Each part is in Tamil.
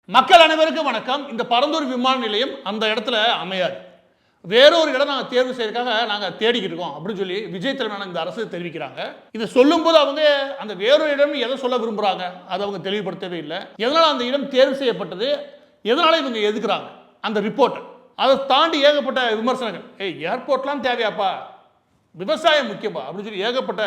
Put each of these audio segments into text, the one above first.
மக்கள் அனைவருக்கும் வணக்கம். இந்த பரந்தூர் விமான நிலையம் அந்த இடத்துல அமையாது. வேறொரு இடம் நாங்கள் தேர்வு செய்யறதுக்காக நாங்கள் தேடிக்கிட்டு இருக்கோம் அப்படின்னு சொல்லி விஜய் தலைமையான இந்த அரசு தெரிவிக்கிறாங்க. இதை சொல்லும்போது அவங்க அந்த வேறொரு இடம் எதை சொல்ல விரும்புகிறாங்க அதை அவங்க தெளிவுபடுத்தவே இல்லை. எதனால் அந்த இடம் தேர்வு செய்யப்பட்டது, எதனால் இவங்க எதுக்குறாங்க அந்த ரிப்போர்ட்டை, அதை தாண்டி ஏகப்பட்ட விமர்சனங்கள். ஏர்போர்ட்லாம் தேவையாப்பா, விவசாயம் முக்கியப்பா அப்படின்னு சொல்லி ஏகப்பட்ட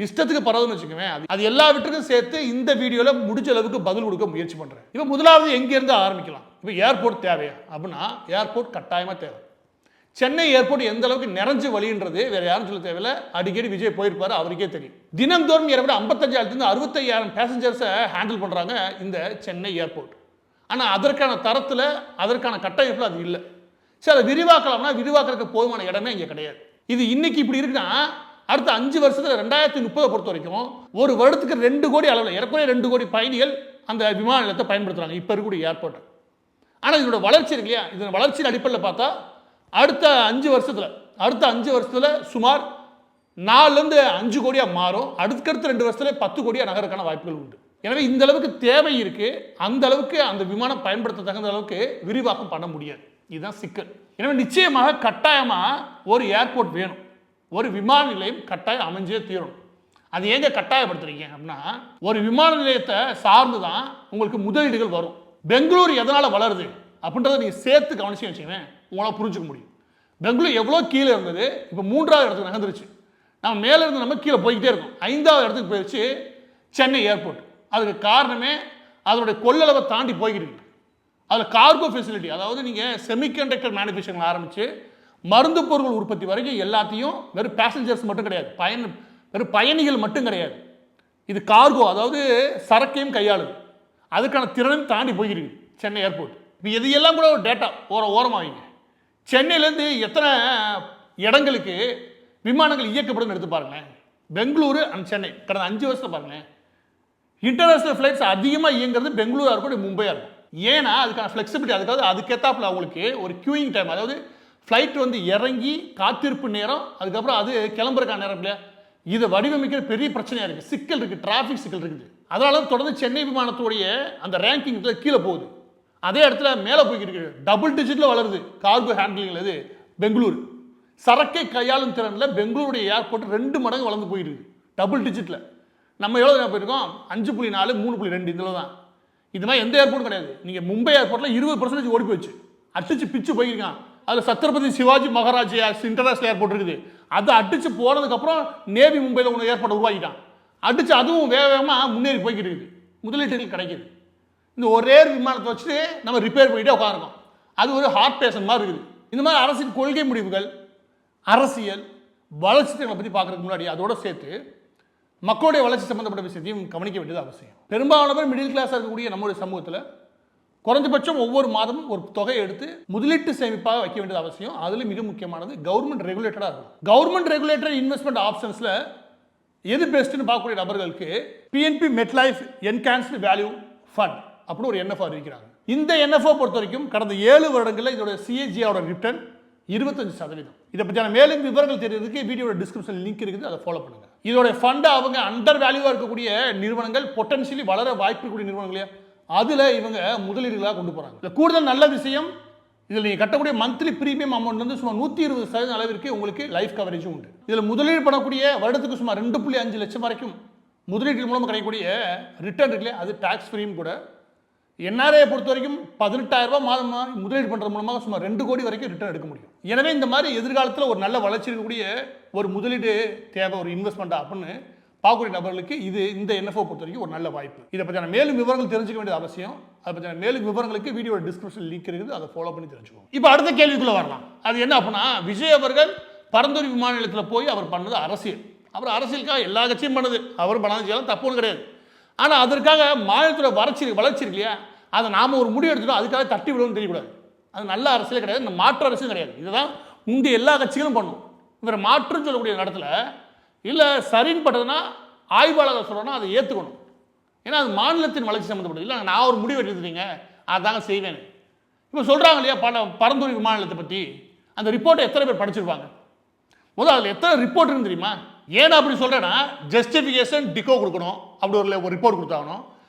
இஷ்டத்துக்கு பரவுன்னு வச்சுக்கோவேன். அது எல்லாவற்றுக்கும் சேர்த்து இந்த வீடியோவில் முடிஞ்ச அளவுக்கு பதில் கொடுக்க முயற்சி பண்ணுறேன். இப்போ முதலாவது எங்கேருந்து ஆரம்பிக்கலாம்? இப்போ ஏர்போர்ட் தேவையா அப்படின்னா ஏர்போர்ட் கட்டாயமாக தேவை. சென்னை ஏர்போர்ட் எந்த அளவுக்கு நிறைஞ்சு வழின்றது வேற யாரும் சொல்ல தேவையில்லை. அடிக்கடி விஜய் போயிருப்பாரு, அவருக்கே தெரியும். தினந்தோறும் ஏறப்பட 55,000 60,000 பேசஞ்சர்ஸை ஹேண்டில் பண்ணுறாங்க இந்த சென்னை ஏர்போர்ட். ஆனால் அதற்கான தரத்தில் அதற்கான கட்டமைப்பில் அது இல்லை. சரி, அதை விரிவாக்கலாம்னா விரிவாக்கிறதுக்கு போதுமான இடமே இங்கே கிடையாது. இது இன்னைக்கு இப்படி இருக்குன்னா அடுத்த 5 வருஷத்துல 2030 பொறுத்த வரைக்கும் ஒரு வருடத்துக்கு 2 கோடி அளவில் ஏறக்குறைய 2 கோடி பயணிகள் அந்த விமான நிலையத்தை பயன்படுத்துறாங்க இப்போ இருக்கக்கூடிய ஏர்போர்ட். ஆனால் இதோட வளர்ச்சி இருக்கு இல்லையா, இதோட வளர்ச்சியின் அடிப்படையில் பார்த்தா அடுத்த 5 வருஷத்துல சுமார் 4லேருந்து 5 கோடியா மாறும். அடுத்தடுத்த 2 வருஷத்துல 10 கோடியா நகருக்கான வாய்ப்புகள் உண்டு. எனவே இந்த அளவுக்கு தேவை இருக்கு. அந்த அளவுக்கு அந்த விமானம் பயன்படுத்த தகுந்த அளவுக்கு விரிவாக்கம் பண்ண முடியாது. இதுதான் சிக்கல். எனவே நிச்சயமாக கட்டாயமா ஒரு ஏர்போர்ட் வேணும், ஒரு விமான நிலையம் கட்டாயம் அமைஞ்சே தீரணும். அது ஏங்க கட்டாயப்படுத்துறீங்க அப்படின்னா, ஒரு விமான நிலையத்தை சார்ந்து தான் உங்களுக்கு முதலீடுகள் வரும். பெங்களூர் எதனால் வளருது அப்படின்றத நீங்கள் சேர்த்து கவனிச்சு வச்சுக்கவேன், உங்களால் புரிஞ்சுக்க முடியும். பெங்களூர் எவ்வளோ கீழே இருந்தது, இப்போ 3வது இடத்துக்கு நகர்ந்துருச்சு. நம்ம மேலே இருந்து நம்ம கீழே போய்கிட்டே இருக்கோம். 5வது இடத்துக்கு போயிடுச்சு சென்னை ஏர்போர்ட். அதுக்கு காரணமே அதனுடைய கொள்ளளவை தாண்டி போய்கிட்டு இருக்கு. அதில் கார்கோ ஃபெசிலிட்டி, அதாவது நீங்கள் செமிகண்டக்டர் மேனுஃபேக்சரிங் ஆரம்பித்து மருந்து பொருட்கள் உற்பத்தி வரைக்கும் எல்லாத்தையும் வெறும் பேசஞ்சர்ஸ் மட்டும் கிடையாது, வெறும் பயணிகள் மட்டும் கிடையாது. இது கார்கோ, அதாவது சரக்கையும் கையாளுது. அதுக்கான திறனும் தாண்டி போய்கிருக்கு சென்னை ஏர்போர்ட். இப்போ இதையெல்லாம் கூட ஒரு டேட்டா ஓரமாகிங்க. சென்னையிலேருந்து எத்தனை இடங்களுக்கு விமானங்கள் இயக்கப்படுதுன்னு எடுத்து பாருங்களேன். பெங்களூரு அண்ட் சென்னை கடந்த 5 வருஷத்தில் பாருங்களேன். இன்டர்நேஷனல் ஃப்ளைட்ஸ் அதிகமாக இயங்குறது பெங்களூராக இருக்கும், மும்பையாக இருக்கும். ஏன்னா அதுக்கான ஃப்ளெக்சிபிலிட்டி, அதுக்கேற்றாப்புல அவங்களுக்கு ஒரு கியூயிங் டைம், அதாவது ஃப்ளைட் வந்து இறங்கி காத்திருப்பு நேரம், அதுக்கப்புறம் அது கிளம்புறதுக்கான நேரம் இல்லையா, இதை வடிவமைக்கிற பெரிய பிரச்சனையாக இருக்குது. சிக்கல் இருக்குது, டிராஃபிக் சிக்கல் இருக்குது. அதனால தொடர்ந்து சென்னை விமானத்துடைய அந்த ரேங்கிங் கீழே போகுது. அதே இடத்துல மேலே போய்கிட்டு இருக்கு, டபுள் டிஜிட்டில் வளருது கார்கோ ஹேண்ட்லிங்கில். இது பெங்களூர் சரக்கை கையாளும் திறனில் பெங்களூருடைய ஏர்போர்ட் 2 மடங்கு வளர்ந்து போயிருக்கு டபுள் டிஜிட்டில். நம்ம எவ்வளோ போயிருக்கோம்? 5.4 3.2 இதில் தான். இது மாதிரி எந்த ஏர்போர்ட்டும் கிடையாது. நீங்கள் மும்பை ஏர்போர்ட்டில் 20% ஓடி போயிடுச்சு, அடிச்சு பிச்சு போயிருக்கான். அதில் சத்ரபதி சிவாஜி மகாராஜ் இன்டர்நேஷனல் ஏர்போர்ட் இருக்குது. அதை அடிச்சு போனதுக்கப்புறம் நேவி மும்பையில் ஒன்று ஏர்போர்ட் உருவாக்கிட்டான். அடிச்சு அதுவும் வேகமாக முன்னேறி போய்கிட்டு இருக்குது. முதலீடுகள் கிடைக்கிது. இந்த ஒரே விமானத்தை வச்சுட்டு நம்ம ரிப்பேர் பண்ணிட்டே உட்காந்துருக்கோம். அது ஒரு ஹார்ட் பேஷன் மாதிரி இருக்குது. இந்த மாதிரி அரசின் கொள்கை முடிவுகள், அரசியல் வளர்ச்சி திட்டங்களை பற்றி பார்க்குறதுக்கு முன்னாடி அதோட சேர்த்து மக்களுடைய வளர்ச்சி சம்பந்தப்பட்ட விஷயத்தையும் கவனிக்க வேண்டியது அவசியம். பெரும்பாலான பேர் மிடில் கிளாஸாக இருக்கக்கூடிய நம்முடைய சமூகத்தில் குறைஞ்சபட்சம் ஒவ்வொரு மாதமும் ஒரு தொகையை எடுத்து முதலீட்டு சேமிப்பாக வைக்க வேண்டியது அவசியம். அதில் மிக முக்கியமானது கவர்மெண்ட் ரெகுலேட்டடாக இருக்கும். கவர்மெண்ட் ரெகுலேட்டட் இன்வெஸ்ட்மெண்ட் ஆப்ஷன்ஸில் எது பெஸ்ட்னு பார்க்கக்கூடிய நபர்களுக்கு PNB MetLife enhanced value fund அப்படின்னு ஒரு என்எஃப்ஓ அறிவிக்கிறாங்க. இந்த என்எஃப்ஓ பொறுத்த வரைக்கும் கடந்த 7 வருடங்களில் இதோட சிஏஜியோட ரிட்டர்ன் 25%. இதை பற்றியான மேலும் விவரங்கள் தெரியுறதுக்கு வீடியோட டிஸ்கிரிப்ஷன் லிங்க் இருக்குது, அதை ஃபாலோ பண்ணுங்க. இதோட ஃபண்டை அவங்க அண்டர் வேல்யூவாக இருக்கக்கூடிய நிறுவனங்கள், பொட்டன்ஷியலி வளர வாய்ப்பு இருக்கக்கூடிய நிறுவனங்களே, அதில் இவங்க முதலீடுகளாக கொண்டு போகிறாங்க. இல்லை கூடுதல் நல்ல விஷயம், இதில் நீங்கள் கட்டக்கூடிய மந்த்லி ப்ரீமியம் அமௌண்ட் வந்து சுமார் 120% அளவிற்கு உங்களுக்கு லைஃப் கவரேஜும் உண்டு. இதில் முதலீடு பண்ணக்கூடிய வருடத்துக்கு சுமார் 2.5 லட்சம் வரைக்கும் முதலீடு மூலமாக கிடைக்கக்கூடிய ரிட்டர்ன் இருக்குல்லையே, அது டாக்ஸ் ஃப்ரீயும் கூட. என்ஆர்ஐ பொறுத்த வரைக்கும் 18,000 ரூபாய் மாதமாக முதலீடு பண்ணுறது மூலமாக சுமார் 2 கோடி வரைக்கும் ரிட்டர்ன் எடுக்க முடியும். எனவே இந்த மாதிரி எதிர்காலத்தில் ஒரு நல்ல வளர்ச்சி இருக்கக்கூடிய ஒரு முதலீடு தேவை, ஒரு இன்வெஸ்ட்மெண்ட் அப்படின்னு பார்க்கக்கூடிய நபர்களுக்கு இது இந்த என்எஃப்ஓ பொறுத்த வரைக்கும் ஒரு நல்ல வாய்ப்பு. இதை பற்றியான மேலும் விவரங்கள் தெரிஞ்சுக்க வேண்டியது அவசியம். அதை பற்றின மேலும் விவரங்களுக்கு வீடியோட டிஸ்கிரிப்ஷன் லிங்க் இருக்குது, அதை ஃபாலோ பண்ணி தெரிஞ்சுக்கோங்க. இப்போ அடுத்த கேள்விக்குள்ளே வரலாம். அது என்ன அப்படின்னா, விஜய் அவர்கள் பரந்தூர் விமான நிலையத்தில் போய் அவர் பண்ணது அரசியல். அப்புறம் அரசியலுக்காக எல்லா கட்சியும் பண்ணுது, அவர் பண்ணாத செய்யலாம், தப்பு ஒன்றும் கிடையாது. ஆனால் அதற்காக மாநிலத்தோட வளர்ச்சி இருக்கு இல்லையா, அதை நாம் ஒரு முடிவு எடுத்துட்டோம், அதுக்காக தட்டி விடவும் தெரியக்கூடாது. அது நல்ல அரசியலே கிடையாது, இந்த மாற்று அரசியலும் கிடையாது. இதுதான் முந்தைய எல்லா கட்சிகளும் பண்ணும். இவர் மாற்றுன்னு சொல்லக்கூடிய இடத்துல இல்லை சரின்னு பட்டதுன்னா ஆய்வாளர்கள் சொல்லணும்னா அதை ஏற்றுக்கணும். ஏன்னா அது மாநிலத்தின் வளர்ச்சி சம்மந்தப்பட்டது. இல்லை நான் ஒரு முடிவு எடுத்துட்டீங்க, அதாங்க செய்வேன். இப்போ சொல்கிறாங்க இல்லையா பரந்தூர் விமான நிலையத்தை பற்றி, அந்த ரிப்போர்ட்டை எத்தனை பேர் படிச்சிருப்பாங்க? முதல்ல அதில் எத்தனை ரிப்போர்ட் இருக்குன்னு தெரியுமா? ஏன்னா அப்படி சொல்கிறேன்னா ஜஸ்டிஃபிகேஷன் டிகோ கொடுக்கணும், அப்படி ஒரு ரிப்போர்ட் கொடுத்தாகணும்.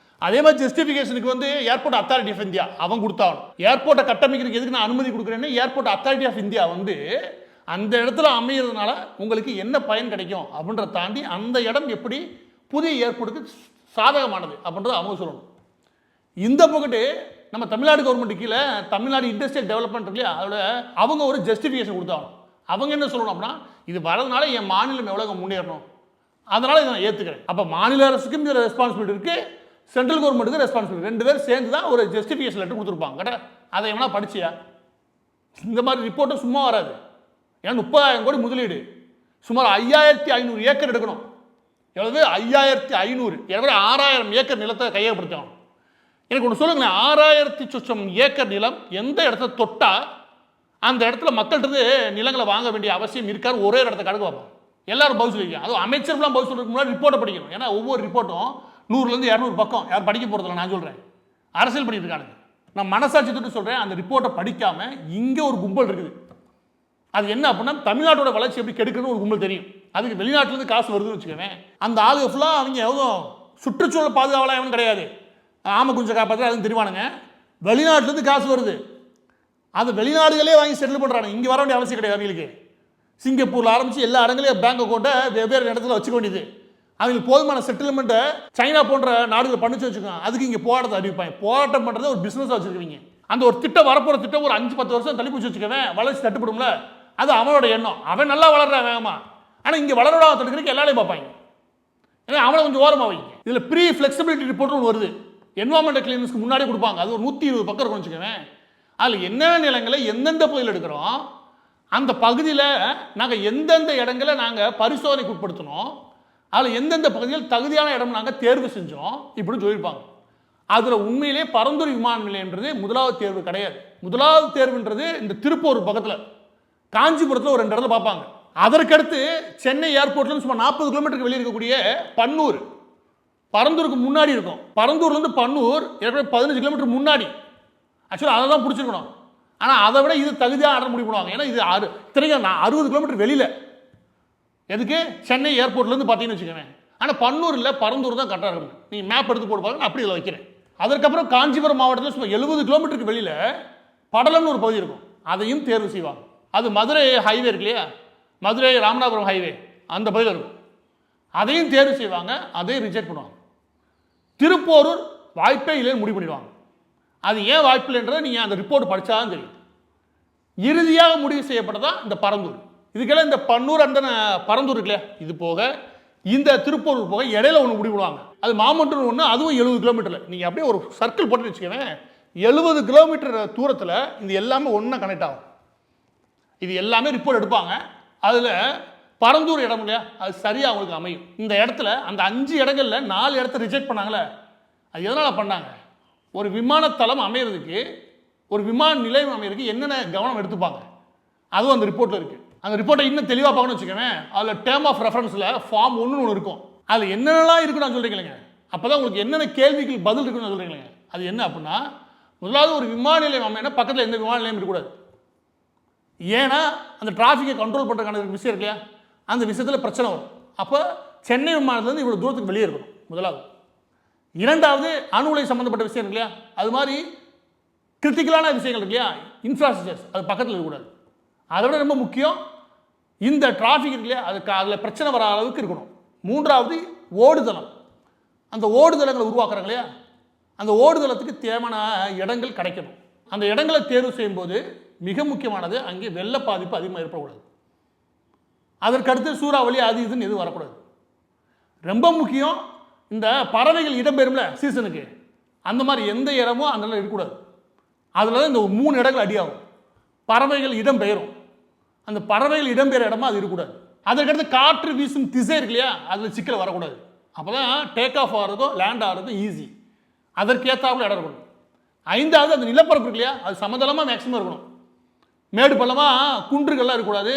அதே மாதிரி ஜஸ்டிஃபிகேஷனுக்கு வந்து ஏர்போர்ட் அத்தாரிட்டி ஆஃப் இந்தியா அவங்க கொடுத்தாலும் ஏர்போர்ட்டை கட்டமைக்கிறதுக்கு எதுக்கு நான் அனுமதி கொடுக்குறேன்னு ஏர்போர்ட் அத்தாரிட்டி ஆஃப் இந்தியா வந்து அந்த இடத்துல அமைகிறதுனால உங்களுக்கு என்ன பயன் கிடைக்கும் அப்படின்றத தாண்டி அந்த இடம் எப்படி புதிய ஏர்போர்ட்டுக்கு சாதகமானது அப்படின்றத அவங்க சொல்லணும். இந்த பக்கத்து நம்ம தமிழ்நாடு கவர்மெண்ட் கீழே தமிழ்நாடு இண்டஸ்ட்ரியல் டெவலப்மெண்ட் இல்லையா, அதோட அவங்க ஒரு ஜஸ்டிஃபிகேஷன் கொடுத்தாங்க. அவங்க என்ன சொல்லணும் அப்படின்னா, இது வரதுனால என் மாநிலம் எவ்வளோ முன்னேறணும், அதனால இதை நான் ஏற்றுக்கிறேன். அப்போ மாநில அரசுக்கும் இந்த ரெஸ்பான்சிபிலிட்டி இருக்குது, சென்ட்ரல் கவர்மெண்ட்டுக்கு ரெஸ்பான்சிபிலிட்டி, ரெண்டு பேரும் சேர்ந்து தான் ஒரு ஜஸ்டிஃபிகேஷன் லெட்டர் கொடுத்துருப்பாங்க. கடை அதை எவனா படிச்சியா? இந்த மாதிரி ரிப்போர்ட்டும் சும்மா வராது. ஏன்னா 30,000 கோடி முதலீடு, சுமார் 5500 ஏக்கர் எடுக்கணும். எவ்வளவு? 5500. எனவே 6000 ஏக்கர் நிலத்தை கையகப்படுத்தணும். எனக்கு ஒன்று சொல்லுங்களேன், 6000 சொச்சம் ஏக்கர் நிலம் எந்த இடத்த தொட்டா அந்த இடத்துல மக்கள்கிட்ட நிலங்களை வாங்க வேண்டிய அவசியம் இருக்காரு? ஒரே இடத்த கணக்கு வைப்போம். எல்லாரும் பவுல் சொல்லியிருக்காங்க. அதுவும் அமைச்சர்லாம் பவுல் சொல்றதுக்கு முன்னாடி ரிப்போர்ட்டை படிக்கணும். ஏன்னா ஒவ்வொரு ரிப்போர்ட்டும் 100லேருந்து 200 பக்கம். யாரும் படிக்க போகிறதில்ல, நான் சொல்கிறேன். அரசியல் பண்ணிட்டு இருக்கானுங்க. நான் மனசாட்சி தொட்டு சொல்கிறேன், அந்த ரிப்போர்ட்டை படிக்காம இங்கே ஒரு கும்பல் இருக்குது. அது என்ன அப்படின்னா, தமிழ்நாட்டோட வளர்ச்சி எப்படி கெடுக்குன்னு ஒரு கும்பல் தெரியும். அதுக்கு வெளிநாட்டிலேருந்து காசு வருதுன்னு வச்சுக்கவேன். அந்த ஆளுக ஃபுல்லாக அவங்க எவ்வளோ சுற்றுச்சூழல் பாதுகாவலாம் எவனும் கிடையாது, ஆமை கொஞ்சம் காப்பாற்ற அதுவும் தெரிவானுங்க. வெளிநாட்டிலேருந்து காசு வருது, அது வெளிநாடுகளே வாங்கி செட்டில் பண்ணுறாங்க. இங்கே வர வேண்டிய அவசியம் கிடையாது. அவங்களுக்கு சிங்கப்பூரில் ஆரம்பித்து எல்லா இடங்களையும் பேங்க் அக்கௌண்ட்டை வெவ்வேறு இடத்துல வச்சுக்க வேண்டியது. அவங்களுக்கு போதுமான செட்டில்மெண்ட்டை சைனா போன்ற நாடுகள் பண்ணிச்சு வச்சுக்கோங்க. அதுக்கு இங்கே போராட்டத்தை அறிவிப்பாங்க. போராட்டம் பண்ணுறது ஒரு பிஸ்னஸாக வச்சுருக்கீங்க. அந்த ஒரு திட்டம் வரப்போகிற திட்டம் ஒரு 5-10 வருஷம் தள்ளி பிடிச்சி வச்சுக்கவேன், வளர்ச்சி தட்டுப்படும்ல. அது அவனோட எண்ணம். அவன் நல்லா வளர்றான் வேகமாக. ஆனால் இங்கே வளரோட தடுக்கிறதுக்கு எல்லாரையும் பார்ப்பாங்க. ஏன்னா அவனை கொஞ்சம் ஓரமாக வைங்க. இதில் ப்ரீ ஃப்ளெக்சிபிலிட்டி ரிப்போர்ட்னு ஒன்று வருது, என்வாரன்மெண்டல் கிளியரன்ஸ்க்கு முன்னாடியே கொடுப்பாங்க. அது ஒரு 120 பக்கம் இருக்கும் வச்சுக்கவேன். அதில் என்னென்ன நிலங்களை எந்தெந்த பகுதியில் எடுக்கிறோம், அந்த பகுதியில் நாங்கள் எந்தெந்த இடங்களை நாங்கள் பரிசோதனைக்கு உட்படுத்தணும், அதில் எந்தெந்த பகுதியில் தகுதியான இடம் நாங்கள் தேர்வு செஞ்சோம் இப்படின்னு சொல்லியிருப்பாங்க. அதில் உண்மையிலே பரந்தூர் விமான நிலையம்ன்றது முதலாவது தேர்வு கிடையாது. முதலாவது தேர்வுன்றது இந்த திருப்பூர் பக்கத்தில் காஞ்சிபுரத்தில் ஒரு 2 இடத்துல பார்ப்பாங்க. அதற்கடுத்து சென்னை ஏர்போர்ட்லேருந்து சுமார் 40 கிலோமீட்டருக்கு வெளியே இருக்கக்கூடிய பன்னூர், பரந்தூருக்கு முன்னாடி இருக்கும். பரந்தூர்லேருந்து பன்னூர் 15 கிலோமீட்டர் முன்னாடி. ஆக்சுவலாக அதை தான் பிடிச்சிருக்கணும். ஆனால் அதை விட இது தகுதியாக ஆர்டர் முடிவு பண்ணுவாங்க. ஏன்னா இது இத்தனைக்கும் 60 கிலோமீட்டர் வெளியில். எதுக்கு? சென்னை ஏர்போர்ட்லேருந்து பார்த்தீங்கன்னு வச்சுக்கோங்க. ஆனால் பன்னூர் இல்லை, பரந்தூர் தான் கரெக்டாக இருக்கும். நீங்கள் மேப் எடுத்து போட்டு பாருங்க, அப்படி இதில் வைக்கிறேன். அதற்கப்புறம் காஞ்சிபுரம் மாவட்டத்தில் சுமார் 70 கிலோமீட்டருக்கு வெளியில் படலம்னு ஒரு பகுதி இருக்கும், அதையும் தேர்வு செய்வாங்க. அது மதுரை ஹைவே இருக்கு இல்லையா, மதுரை ராமநாதபுரம் ஹைவே, அந்த பகுதியில் இருக்கும். அதையும் தேர்வு செய்வாங்க, அதையும் ரிஜெக்ட் பண்ணுவாங்க. திருப்போரூர் வாய்ப்பே இல்லைன்னு முடிவு பண்ணிடுவாங்க. அது ஏன் வாய்ப்பு இல்லைன்றதை நீங்கள் அந்த ரிப்போர்ட் படித்தாதான் தெரியும். இறுதியாக முடிவு செய்யப்பட்டதான் இந்த பரந்தூர். இதுக்கெல்லாம் இந்த பன்னூர் அந்த பரந்தூர் இருக்கு இல்லையா, இது போக இந்த திருப்பூர் போக இடையில ஒன்று முடிவிடுவாங்க. அது மாமண்டூர் ஒன்று, அதுவும் 70 கிலோமீட்டரில். நீங்கள் அப்படியே ஒரு சர்க்கிள் போட்டு வச்சுக்கவேன், 70 கிலோமீட்டர் தூரத்தில் இந்த எல்லாமே ஒன்றா கனெக்ட் ஆகும். இது எல்லாமே ரிப்போர்ட் எடுப்பாங்க. அதில் பரந்தூர் இடம் இல்லையா, அது சரியாக அவங்களுக்கு அமையும். இந்த இடத்துல அந்த 5 இடங்களில் 4 இடத்த ரிஜெக்ட் பண்ணாங்களே, அது எதனால் பண்ணாங்க? ஒரு விமானத்தளம் அமைகிறதுக்கு, ஒரு விமான நிலையம் அமைகிறதுக்கு என்னென்ன கவனம் எடுத்துப்பாங்க, அதுவும் அந்த ரிப்போர்ட்டில் இருக்குது. அந்த ரிப்போர்ட்டை இன்னும் தெளிவாக பார்க்கணும்னு வச்சுக்கவேன், அதில் டேர்ம் ஆஃப் ரெஃபரன்ஸில் ஃபார்ம் 1 இருக்கும். அதில் என்னென்னலாம் இருக்குன்னு நான் சொல்கிறீங்களேங்க, அப்போ தான் உங்களுக்கு என்னென்ன கேள்விக்கு பதில் இருக்குன்னு நான் சொல்கிறீங்களேங்க. அது என்ன அப்படின்னா, முதலாவது ஒரு விமான நிலையம் அமைனா பக்கத்தில் எந்த விமான நிலையம் இருக்கக்கூடாது. ஏன்னா அந்த டிராஃபிக்கை கண்ட்ரோல் பண்ணுறதுக்கான விஷயம் இருக்கு இல்லையா, அந்த விஷயத்தில் பிரச்சனை வரும். அப்போ சென்னை விமானத்துலேருந்து இவ்வளோ தூரத்துக்கு வெளியே இருக்கணும் முதலாவது. இரண்டாவது, அணு உலை சம்மந்தப்பட்ட விஷயம் இருக்கு இல்லையா, அது மாதிரி கிரிட்டிக்கலான விஷயங்கள் இருக்கு இல்லையா, இன்ஃப்ராஸ்ட்ரக்சர்ஸ், அது பக்கத்தில் இருக்கக்கூடாது. அதை விட ரொம்ப முக்கியம், இந்த டிராஃபிக் இருக்கு இல்லையா, அதுக்கு அதில் பிரச்சனை வர அளவுக்கு இருக்கணும். மூன்றாவது, ஓடுதளம். அந்த ஓடுதளங்களை உருவாக்குறாங்க இல்லையா, அந்த ஓடுதளத்துக்கு தேவையான இடங்கள் கிடைக்கணும். அந்த இடங்களை தேர்வு செய்யும்போது மிக முக்கியமானது, அங்கே வெள்ள பாதிப்பு அதிகமாக ஏற்படக்கூடாது. அதற்கடுத்து சூறாவளி அது இதுன்னு எதுவும் வரக்கூடாது. ரொம்ப முக்கியம், இந்த பறவைகள் இடம்பெறும்ல சீசனுக்கு, அந்த மாதிரி எந்த இடமோ அந்த இடம் இருக்கக்கூடாது. அதில் தான் இந்த 3 இடங்கள் அடியாகும். பறவைகள் இடம்பெயரும், அந்த பறவைகள் இடம்பெயர இடமா அது இருக்கக்கூடாது. அதற்கடுத்து காற்று வீசும் திசை இருக்கு இல்லையா, அதில் சிக்கல் வரக்கூடாது. அப்போ தான் டேக் ஆஃப் ஆகிறதும் லேண்ட் ஆகிறதும் ஈஸி. அதற்கேற்றாப்புல இடம் இருக்கணும். ஐந்தாவது, அந்த நிலப்பரப்பு இருக்கு இல்லையா, அது சமதளமாக மேக்ஸிமம் இருக்கணும். மேடு பள்ளமாக குன்றுகள்லாம் இருக்கக்கூடாது.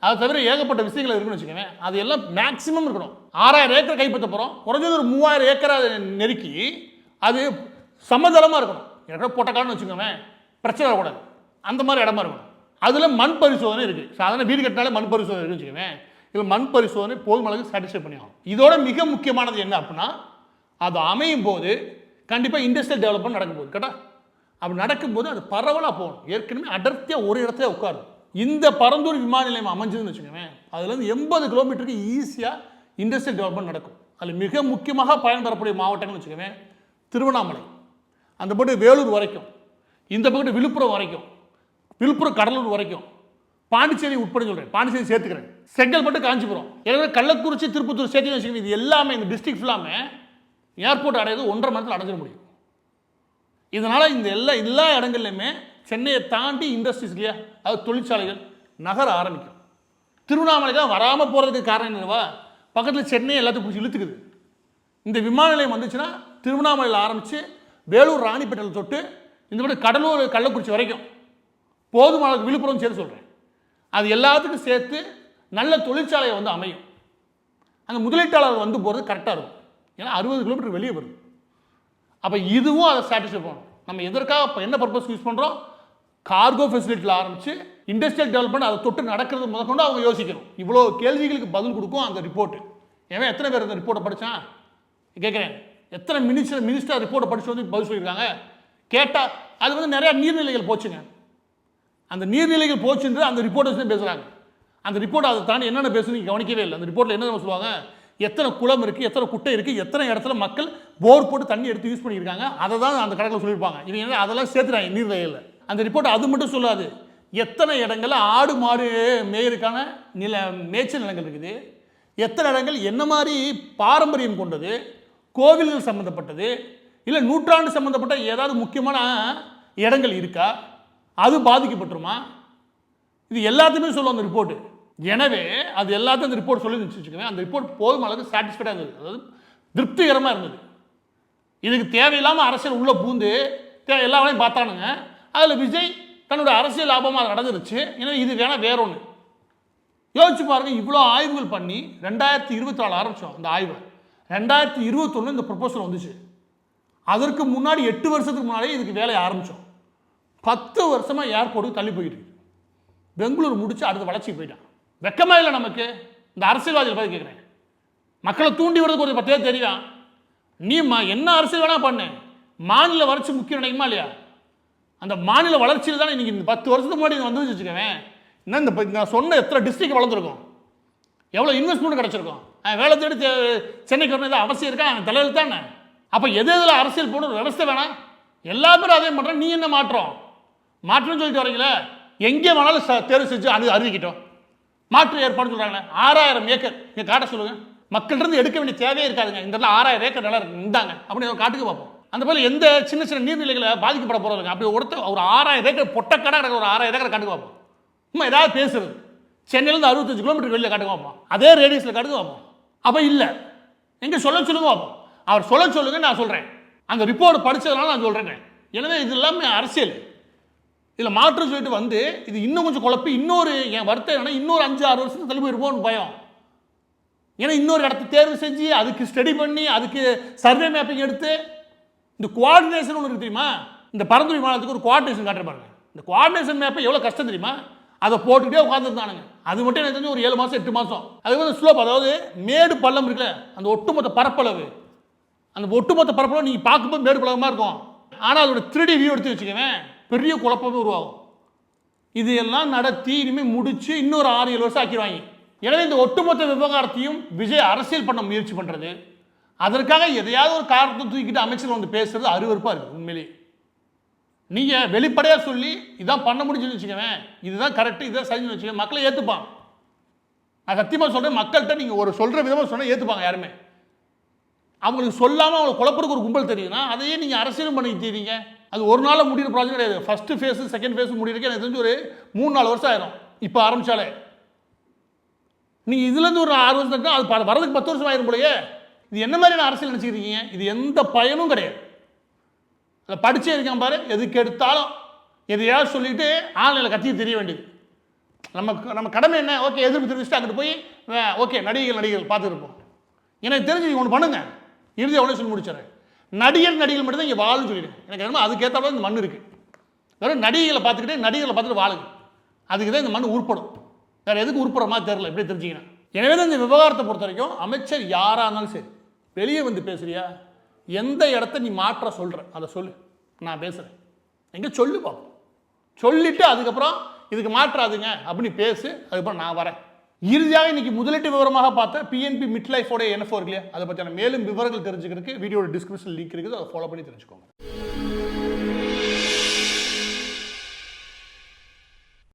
அதை தவிர ஏகப்பட்ட விஷயங்கள் இருக்குன்னு வச்சுக்கோங்க, அது எல்லாம் மேக்ஸிமம் இருக்கணும். 6000 ஏக்கர் கைப்பற்ற போகிறோம், குறைஞ்சது ஒரு 3000 ஏக்கரை நெருக்கி அது சமதளமாக இருக்கணும். ஏற்கனவே போட்டக்கான்னு வச்சுக்கோங்க, பிரச்சனை வரக்கூடாது. அந்த மாதிரி இடமா இருக்கணும். அதில் மண் பரிசோதனை இருக்குது. சாதாரண வீடு கட்டினாலே மண் பரிசோதனை இருக்குன்னு வச்சுக்கோங்க, இதில் மண் பரிசோதனை போதும் அளவுக்கு சாட்டிஸ்ஃபை பண்ணி ஆகும். இதோட மிக முக்கியமானது என்ன அப்படின்னா, அது அமையும் போது கண்டிப்பாக இண்டஸ்ட்ரியல் டெவலப்மெண்ட் நடக்கும்போது கேட்டால் அப்படி நடக்கும்போது அது பரவலாக போகணும். ஏற்கனவே அடர்த்தியாக ஒரு இடத்துல உட்காரும். இந்த பரந்தூர் விமான நிலையம் அமைஞ்சதுன்னு வச்சுக்கோங்க, அதுலேருந்து 80 கிலோமீட்டருக்கு ஈஸியாக இண்டஸ்ட்ரியல் டெவலப்மெண்ட் நடக்கும். அதில் மிக முக்கியமாக பயன்பெறக்கூடிய மாவட்டங்கள்னு வச்சுக்கோங்க, திருவண்ணாமலை, அந்த பக்கம் வேலூர் வரைக்கும், இந்த பக்கம் விழுப்புரம் வரைக்கும், விழுப்புரம் கடலூர் வரைக்கும், பாண்டிச்சேரி உட்பட சொல்கிறேன், பாண்டிச்சேரி சேர்த்துக்கிறேன், செங்கல்பட்டு காஞ்சிபுரம், எனவே கள்ளக்குறிச்சி திருப்பத்தூர் சேர்த்து வச்சுக்கோங்க. இது எல்லாமே இந்த டிஸ்ட்ரிக்ட் ஃபுல்லாமே ஏர்போர்ட் அடையிறது 1.5 மணி நேரத்தில் அடைஞ்சிட முடியும். இதனால் இந்த எல்லா இடங்கள்லையுமே சென்னையை தாண்டி இண்டஸ்ட்ரீஸ் இல்லையா, அது தொழிற்சாலைகள் நகர ஆரம்பிக்கும். திருவண்ணாமலை தான் வராமல் போகிறதுக்கு காரணம் என்னவா, பக்கத்தில் சென்னை எல்லாத்தையும் பிடிச்சி இழுத்துக்குது. இந்த விமான நிலையம் வந்துச்சுன்னா திருவண்ணாமலையில் ஆரம்பித்து வேலூர் ராணிப்பேட்டையில் தொட்டு இந்த மாதிரி கடலூர் கள்ளக்குறிச்சி வரைக்கும் போதுமான விழுப்புரம் சேர்த்து சொல்கிறேன். அது எல்லாத்துக்கும் சேர்த்து நல்ல தொழிற்சாலையை வந்து அமையும். அந்த முதலீட்டாளர் வந்து போகிறது கரெக்டாக இருக்கும். ஏன்னா 60 கிலோமீட்டர் வெளியே வருது. அப்போ இதுவும் அதை சாட்டிஸ்ஃபை பண்ணணும். நம்ம எதற்காக இப்போ என்ன பர்பஸ் யூஸ் பண்ணுறோம், கார்கோ ஃபெசிலிட்டியில் ஆரம்பித்து இண்டஸ்ட்ரியல் டெவலப்மெண்ட் அதை தொட்டு நடக்கிறது முதற்கொண்டு அவங்க யோசிக்கணும். இவ்வளோ கேள்விகளுக்கு பதில் கொடுக்கும் அந்த ரிப்போர்ட்டு. ஏன் எத்தனை பேர் அந்த ரிப்போர்ட்டை படித்தான் கேட்குறேன், எத்தனை மினிஸ்டர் ரிப்போர்ட்டை படித்து வந்து பதில் சொல்லியிருக்காங்க கேட்டால் அது வந்து நிறையா நீர்நிலைகள் போச்சுங்க. அந்த நீர்நிலைகள் போச்சுன்று அந்த ரிப்போர்ட்டை வச்சு பேசுகிறாங்க. அந்த ரிப்போர்ட் அதை தாண்டி என்னென்ன பேசுன்னு கவனிக்கவே இல்லை. அந்த ரிப்போர்ட்டில் என்ன சொல்லுவாங்க, எத்தனை குளம் இருக்குது, எத்தனை குட்டை இருக்குது, எத்தனை இடத்துல மக்கள் போர் போட்டு தண்ணி எடுத்து யூஸ் பண்ணியிருக்காங்க, அதை தான் அந்த கணக்கில் சொல்லியிருப்பாங்க. இவங்க என்ன அதெல்லாம் சேர்த்துறாங்க நீர்நிலையில். அந்த ரிப்போர்ட் அது மட்டும் சொல்லாது, எத்தனை இடங்களில் ஆடு மாடு மேயருக்கான மேய்ச்சல் நிலங்கள் இருக்குது, எத்தனை இடங்கள் என்ன மாதிரி பாரம்பரியம் கொண்டது, கோவில்கள் சம்மந்தப்பட்டது, இல்லை நூற்றாண்டு சம்மந்தப்பட்ட ஏதாவது முக்கியமான இடங்கள் இருக்கா, அது பாதிக்கப்பட்டுருமா, இது எல்லாத்தையுமே சொல்லுவோம் அந்த ரிப்போர்ட்டு. எனவே அது எல்லாத்தையும் அந்த ரிப்போர்ட் சொல்லி வச்சுக்கோங்க. அந்த ரிப்போர்ட் போதும் அளவுக்கு சாட்டிஸ்ஃபைடாக இருந்தது, அதாவது திருப்திகரமாக இருந்தது. இதுக்கு தேவையில்லாமல் அரசியல் உள்ளே பூந்து எல்லா வேலையும் பார்த்தானுங்க. அதில் விஜய் தன்னோட அரசியல் லாபமாக நடந்துருச்சு. ஏன்னா இது வேணால் வேற ஒன்று யோசிச்சு பாருங்கள். இவ்வளோ ஆய்வுகள் பண்ணி 2024 ஆரம்பித்தோம் அந்த ஆய்வை, 2021 இந்த ப்ரொபோசல் வந்துச்சு. அதற்கு முன்னாடி 8 வருஷத்துக்கு முன்னாடியே இதுக்கு வேலையை ஆரம்பித்தோம். 10 வருஷமாக ஏர்போர்ட்டுக்கு தள்ளி போயிட்டு இருக்கு. பெங்களூர் முடிச்சு அடுத்த வளர்ச்சி போயிட்டான். வெக்கமா இல்லை நமக்கு? இந்த அரசியல்வாதிகள் பார்த்து கேட்குறேன். மக்களை தூண்டி விடுறதுக்கு ஒரு 10 பேர் தெரியும். நீ என்ன அரசியல் வேணா பண்ணு, மாநில வளர்ச்சி முக்கியம் நினைக்குமா இல்லையா? அந்த மாநில வளர்ச்சியில் தானே இன்னைக்கு இந்த 10 வருஷத்துக்கு முன்னாடி வந்து வச்சுக்கவேன். என்ன இந்த நான் சொன்ன எத்தனை டிஸ்ட்ரிக்ட் வளர்ந்துருக்கும், எவ்வளோ இன்வெஸ்ட்மெண்ட் கிடச்சிருக்கும், வேலை தேடி சென்னைக்கு வரணும் அவசியம் இருக்கா? தலையில் தானே. அப்போ எது எதில் அரசியல் போகணும் விவசாய வேணாம், எல்லா பேரும் அதே பண்ணுறோம். நீ என்ன மாற்றம்னு சொல்லிட்டு வரீங்களே, எங்கே வேணாலும் தேர்வு செஞ்சு அறிவிக்கிட்டோம். மாற்று ஏற்பாடு சொல்கிறாங்களே, 6000 ஏக்கர் இங்கே காட்ட சொல்லுங்கள். மக்கள்கிட்ட எடுக்க வேண்டிய தேவையே இருக்காதுங்க. இந்த 6000 ஏக்கர் நல்லா இருக்கு இருந்தாங்க அப்படின்னு காட்டுக்கு பார்ப்போம். அந்த போல எந்த சின்ன சின்ன நீர்நிலைகளை பாதிக்கப்பட போகிறதுங்க. அப்படி ஒரு 6000 ஏக்கர் பொட்டக்கடை கிடக்க ஒரு 6000 ஏக்கரை காட்டுக்கு பார்ப்போம். சும்மா ஏதாவது பேசுறது, சென்னையிலேருந்து 65 கிலோமீட்டர் வெளியில் காட்டுக்கு பார்ப்போம், அதே ரேடியஸில் காட்டுக்கு பார்ப்போம். அப்போ இல்லை, எங்கே சொல்லுங்க பார்ப்போம். அவர் சொல்லுங்க, நான் சொல்கிறேன். அந்த ரிப்போர்ட் படித்ததுனால நான் சொல்கிறேங்க. எனவே இது எல்லாமே அரசியல். இதில் மாற்றம் சொல்லிட்டு வந்து இது இன்னும் கொஞ்சம் குழப்பி இன்னொரு என் வருத்தம் என்னன்னா, இன்னொரு 5-6 வருஷத்துக்கு தள்ளி போயிருப்போம்னு பயம். ஏன்னா இன்னொரு இடத்த தேர்வு செஞ்சு அதுக்கு ஸ்டடி பண்ணி அதுக்கு சர்வே மேப்பிங் எடுத்து இந்த கோஆர்டினேஷன் ஒன்று இருக்கு தெரியுமா? இந்த பரந்தூர் விமானத்துக்கு ஒரு கோஆர்டினேஷன் காட்டுற பாருங்க. இந்த கோஆர்டினேஷன் மேப்பை எவ்வளோ கஷ்டம் தெரியுமா? அதை போட்டுக்கிட்டே உட்காந்துருந்தானுங்க. அது மட்டும் எனக்கு தெரிஞ்சு ஒரு 7 மாதம் 8 மாதம். அது வந்து ஸ்லோப், அதாவது மேடு பள்ளம் இருக்குல்ல, அந்த ஒட்டுமொத்த பரப்பளவு, அந்த ஒட்டுமொத்த பரப்பளவு நீங்கள் பார்க்கும்போது மேடு பள்ளமாக இருக்கும். ஆனால் அதோட 3D வியூ எடுத்து வச்சுக்கவேன், பெரிய குழப்பமே உருவாகும். இது எல்லாம் நடத்தி இனிமேல் முடிச்சு இன்னொரு 6-7 வருஷம் ஆக்கிடுவாங்க. எனவே இந்த ஒட்டுமொத்த விவகாரத்தையும் விஜய் அரசியல் பண்ண முயற்சி பண்ணுறது, அதற்காக எதையாவது ஒரு காரணத்தை தூக்கிட்டு அமைச்சர் வந்து பேசுறது அருவருப்பாக இருக்குது உண்மையிலே. நீங்கள் வெளிப்படையாக சொல்லி இதான் பண்ண முடிஞ்சுன்னு வச்சுக்கவேன், இதுதான் கரெக்டு, இதுதான் சரின்னு வச்சுக்கவேன், மக்களை ஏற்றுப்பாங்க. நான் சத்தியமாக சொல்கிறேன், மக்கள்கிட்ட நீங்கள் ஒரு சொல்கிற விதமாக சொன்னால் ஏற்றுப்பாங்க யாருமே. அவங்களுக்கு சொல்லாமல் அவங்களை குழப்பறதுக்கு ஒரு கும்பல் தெரியுதுன்னா அதையே நீங்கள் அரசியலும் பண்ணிக்கிட்டீங்க. அது ஒரு நாளில் முடிகிற ப்ராஜெக்ட் கிடையாது. ஃபஸ்ட்டு ஃபேஸு செகண்ட் ஃபேஸு முடிகிறதுக்கு எனக்கு தெரிஞ்சு ஒரு 3-4 வருஷம் ஆயிரும். இப்போ ஆரம்பித்தாலே நீங்கள் இதுலேருந்து ஒரு 6 வருஷம் தான், அது வரதுக்கு 10 வருஷம் ஆயிரும் போலயே. இது என்ன மாதிரியான அரசியல் நினச்சிக்கிறீங்க? இது எந்த பயனும் கிடையாது. அதை படித்தே இருக்கான் பாரு, எதுக்கு எடுத்தாலும் எதையாவது சொல்லிவிட்டு ஆன்லைனில் கத்தி தெரிய வேண்டியது. நம்ம கடமை என்ன? ஓகே, எதிர்ப்பு தெரிவிச்சுட்டு அங்கிட்டு போய் ஓகே நடிகைகள் பார்த்துருப்போம். எனக்கு தெரிஞ்சு நீங்கள் ஒன்று பண்ணுங்கள், இறுதி எவ்வளோ சொல்லி முடிச்சிடறேன். நடிகர்கள் மட்டும் தான் இங்கே வாழுன்னு சொல்லிடுங்க. எனக்கு என்னமோ அதுக்கேற்ற இந்த மண் இருக்குது. வெறும் நடிகைகளை பார்த்துட்டு வாழுங்க. அதுக்கு தான் இந்த மண் உருப்படும். வேறு எதுக்கு உருப்படுற மாதிரி தெரில, எப்படி தெரிஞ்சிங்கன்னா. எனவே தான் இந்த விவகாரத்தை பொறுத்த வரைக்கும் அமைச்சர் யாராக இருந்தாலும் சரி, வெளியே வந்து பேசுறியா, எந்த இடத்த நீ மாற்ற சொல்கிற அதை சொல்லு, நான் பேசுகிறேன். எங்கே சொல்லு பார்ப்போம். சொல்லிவிட்டு அதுக்கப்புறம் இதுக்கு மாற்றாதுங்க அப்படின்னு பேசு, அதுக்கப்புறம் நான் வரேன். இறுதியாக இன்னைக்கு முதலீட்டு விவரமாக பார்த்த பிஎன்பி மிட் லைஃபோட NFO இல்லையா, அதை பற்றியான மேலும் விவரங்கள் தெரிஞ்சுக்கிறதுக்கு வீடியோட டிஸ்கிரிப்ஷன் லிங்க் இருக்குது, அதை ஃபாலோ பண்ணி தெரிஞ்சுக்கோங்க.